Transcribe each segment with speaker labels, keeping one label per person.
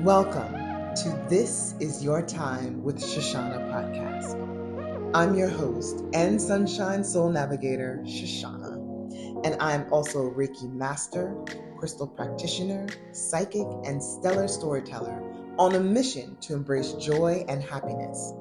Speaker 1: Welcome to This Is Your Time with ChaChanna podcast. I'm your host and Sunshine Soul Navigator, ChaChanna, and I'm also Reiki Master, Crystal Practitioner, Psychic, and Stellar Storyteller on a mission to embrace joy and happiness.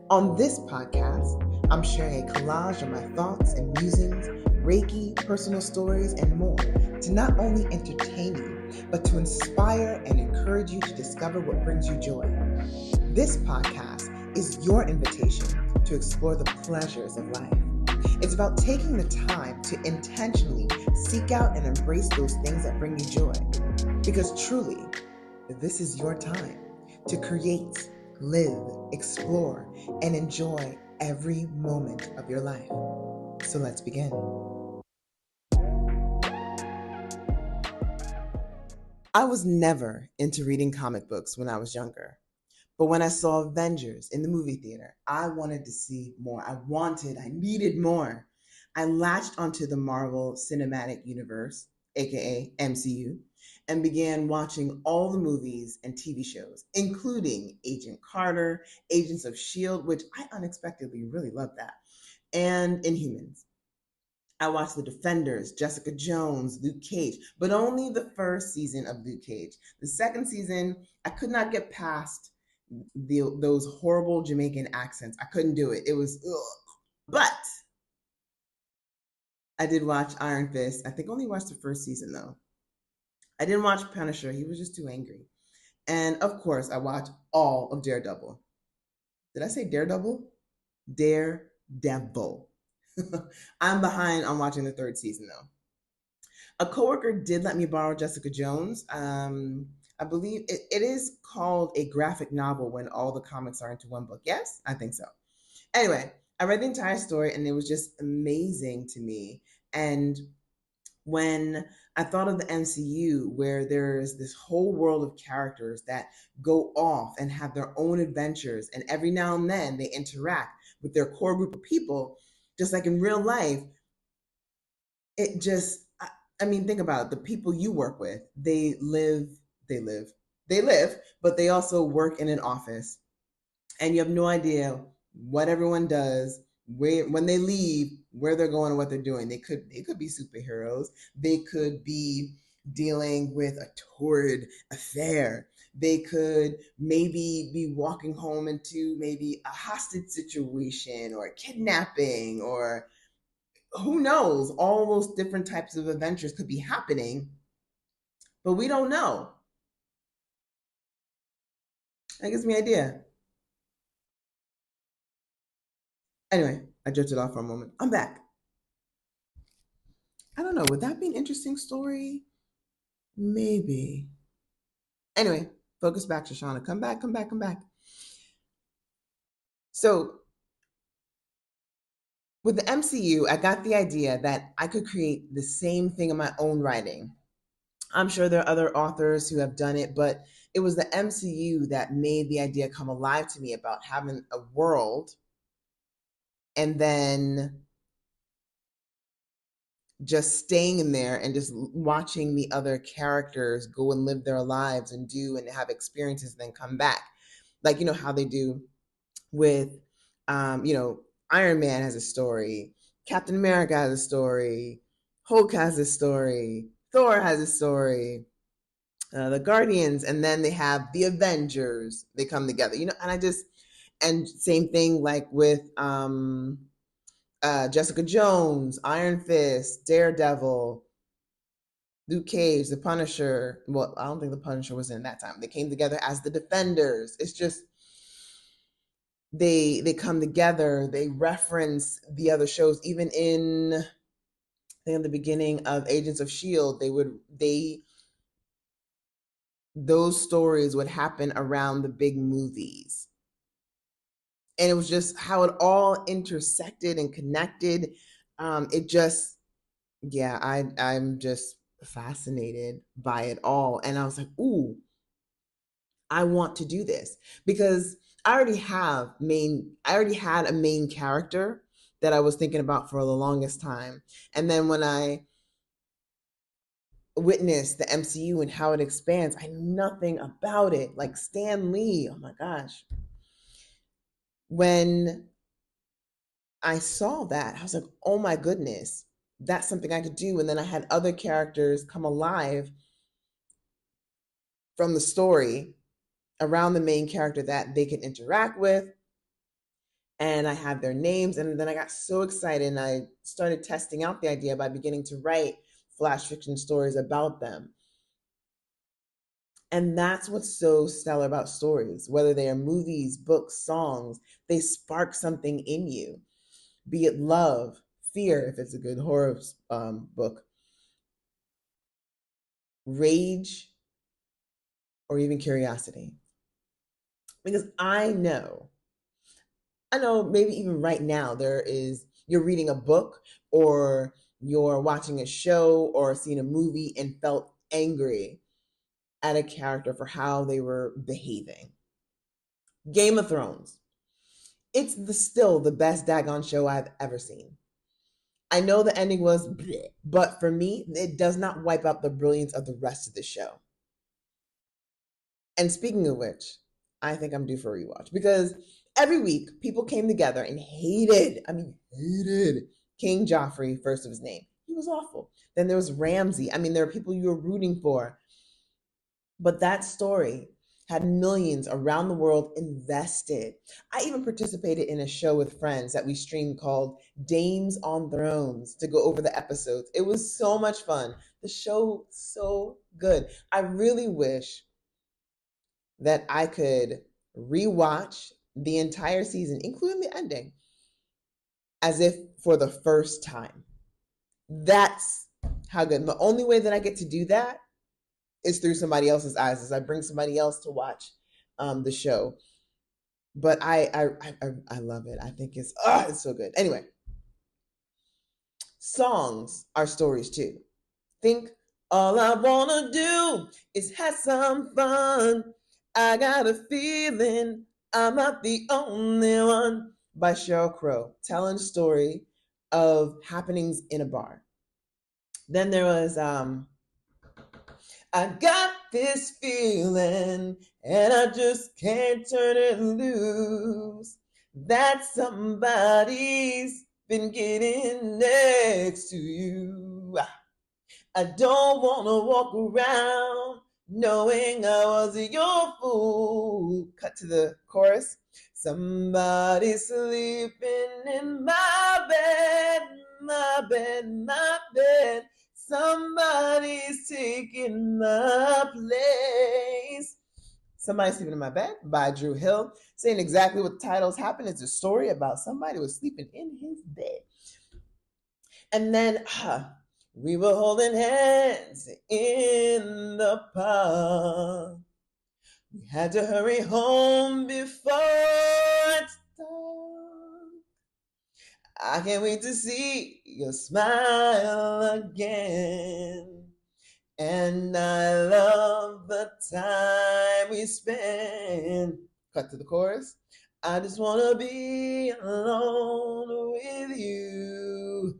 Speaker 1: On this podcast, I'm sharing a collage of my thoughts and musings, Reiki, personal stories, and more to not only entertain you, but to inspire and encourage you to discover what brings you joy. This podcast is your invitation to explore the pleasures of life. It's about taking the time to intentionally seek out and embrace those things that bring you joy. Because truly, this is your time to create, live, explore, and enjoy every moment of your life. So let's begin. I was never into reading comic books when I was younger. But when I saw Avengers in the movie theater, I wanted to see more. I needed more. I latched onto the Marvel Cinematic Universe, aka MCU, and began watching all the movies and TV shows, including Agent Carter, Agents of S.H.I.E.L.D., which I unexpectedly really loved that, and Inhumans. I watched The Defenders, Jessica Jones, Luke Cage, but only the first season of Luke Cage. The second season, I could not get past those horrible Jamaican accents. I couldn't do it. It was ugh. But I did watch Iron Fist. I think I only watched the first season though. I didn't watch Punisher. He was just too angry. And of course, I watched all of Daredevil. Did I say Daredevil? Daredevil. I'm behind on watching the third season though. A coworker did let me borrow Jessica Jones. I believe it is called a graphic novel when all the comics are into one book. Yes, I think so. Anyway, I read the entire story and it was just amazing to me. And when I thought of the MCU, where there's this whole world of characters that go off and have their own adventures, and every now and then they interact with their core group of people, just like in real life, it just, I mean, think about it. The people you work with, they live, but they also work in an office, and you have no idea what everyone does, when they leave, where they're going and what they're doing. They could be superheroes. They could be dealing with a torrid affair. They could maybe be walking home into maybe a hostage situation or a kidnapping, or who knows, all those different types of adventures could be happening, but we don't know. That gives me an idea. Anyway, I drifted off for a moment. I'm back. I don't know. Would that be an interesting story? Maybe. Anyway, focus back, ChaChanna. Come back, come back, come back. So, with the MCU, I got the idea that I could create the same thing in my own writing. I'm sure there are other authors who have done it, but it was the MCU that made the idea come alive to me about having a world and then just staying in there and just watching the other characters go and live their lives and do and have experiences and then come back. Like, you know, how they do with, Iron Man has a story, Captain America has a story, Hulk has a story, Thor has a story, the Guardians, and then they have the Avengers. They come together, and same thing like with Jessica Jones, Iron Fist, Daredevil, Luke Cage, the Punisher. Well, I don't think the Punisher was in that time. They came together as the Defenders. It's just they come together. They reference the other shows. Even in the beginning of Agents of S.H.I.E.L.D., those stories would happen around the big movies. And it was just how it all intersected and connected. I'm just fascinated by it all. And I was like, ooh, I want to do this because I already had a main character that I was thinking about for the longest time. And then when I witness the MCU and how it expands. I knew nothing about it. Like Stan Lee, oh my gosh. When I saw that, I was like, oh my goodness, that's something I could do. And then I had other characters come alive from the story around the main character that they could interact with. And I had their names. And then I got so excited and I started testing out the idea by beginning to write flash fiction stories about them. And that's what's so stellar about stories, whether they are movies, books, songs, they spark something in you, be it love, fear, if it's a good horror book, rage, or even curiosity. Because I know maybe even right now you're reading a book or you're watching a show or seeing a movie and felt angry at a character for how they were behaving. Game of Thrones. It's still the best daggone show I've ever seen. I know the ending was bleh, but for me, it does not wipe out the brilliance of the rest of the show. And speaking of which, I think I'm due for a rewatch because every week people came together and hated King Joffrey, first of his name. He was awful. Then there was Ramsay. There are people you were rooting for. But that story had millions around the world invested. I even participated in a show with friends that we streamed called Dames on Thrones to go over the episodes. It was so much fun. The show, so good. I really wish that I could rewatch the entire season, including the ending, as if for the first time. That's how good. And the only way that I get to do that is through somebody else's eyes, as I bring somebody else to watch the show. But I love it. I think it's so good. Anyway, songs are stories too. Think all I wanna do is have some fun. I got a feeling I'm not the only one, by Sheryl Crow, telling a story of happenings in a bar. Then there was I got this feeling and I just can't turn it loose. That somebody's been getting next to you. I don't want to walk around knowing I was your fool. Cut to the chorus. Somebody's sleeping in my bed, my bed, my bed. Somebody's taking my place. Somebody's Sleeping in My Bed by Drew Hill, saying exactly what the title's happened. It's a story about somebody who was sleeping in his bed. And then we were holding hands in the park. We had to hurry home before it's dark. I can't wait to see your smile again. And I love the time we spend. Cut to the chorus. I just want to be alone with you.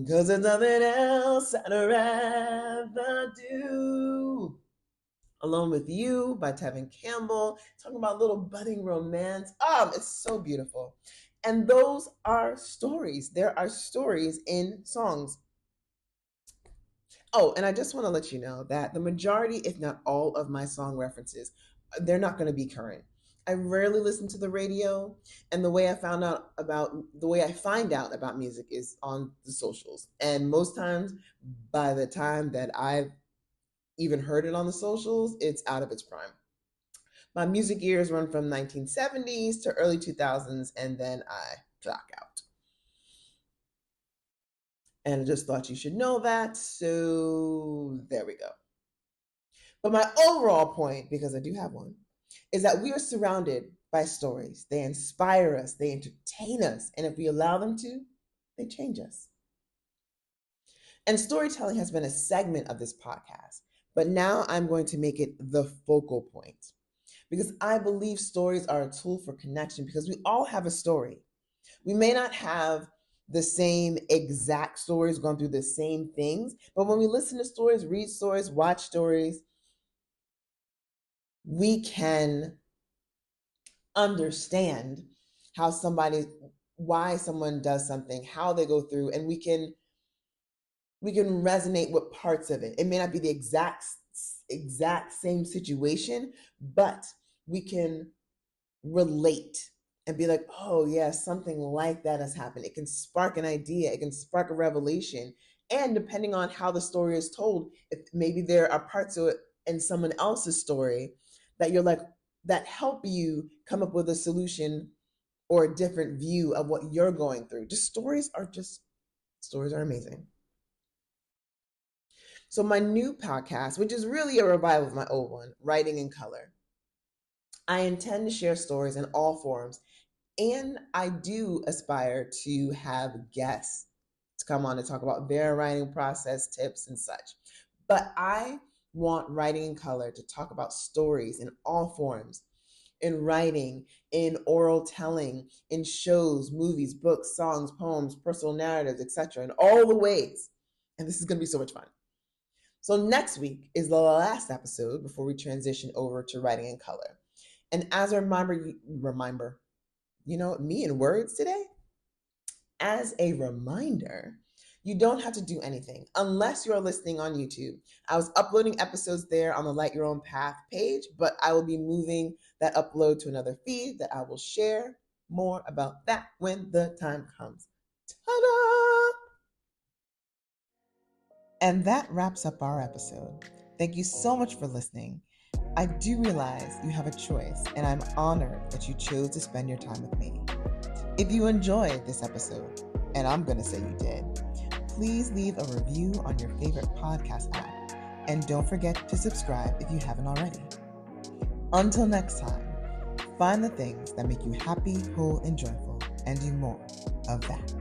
Speaker 1: Cause there's nothing else I'd rather do. Alone with You by Tevin Campbell, talking about little budding romance. It's so beautiful. And those are stories. There are stories in songs. Oh, and I just want to let you know that the majority, if not all, of my song references, they're not going to be current. I rarely listen to the radio, and the way I find out about music is on the socials. And most times, by the time that I've even heard it on the socials, it's out of its prime. My music years run from 1970s to early 2000s, and then I clock out. And I just thought you should know that, so there we go. But my overall point, because I do have one, is that we are surrounded by stories. They inspire us, they entertain us, and if we allow them to, they change us. And storytelling has been a segment of this podcast, but now I'm going to make it the focal point because I believe stories are a tool for connection because we all have a story. We may not have the same exact stories, going through the same things. But when we listen to stories, read stories, watch stories, we can understand why someone does something, how they go through, and we can resonate with parts of it. It may not be the exact same situation, but we can relate and be like, oh yeah, something like that has happened. It can spark an idea, it can spark a revelation. And depending on how the story is told, if maybe there are parts of it in someone else's story that you're like, that help you come up with a solution or a different view of what you're going through. Stories are amazing. So my new podcast, which is really a revival of my old one, Writing in Color, I intend to share stories in all forms, and I do aspire to have guests to come on to talk about their writing process, tips, and such. But I want Writing in Color to talk about stories in all forms, in writing, in oral telling, in shows, movies, books, songs, poems, personal narratives, etc., in all the ways. And this is going to be so much fun. So next week is the last episode before we transition over to Writing in Color. And as a reminder, me and words today, as a reminder, you don't have to do anything unless you're listening on YouTube. I was uploading episodes there on the Light Your Own Path page, but I will be moving that upload to another feed that I will share more about that when the time comes. Ta-da! And that wraps up our episode. Thank you so much for listening. I do realize you have a choice, and I'm honored that you chose to spend your time with me. If you enjoyed this episode, and I'm going to say you did, please leave a review on your favorite podcast app, and don't forget to subscribe if you haven't already. Until next time, find the things that make you happy, whole, and joyful, and do more of that.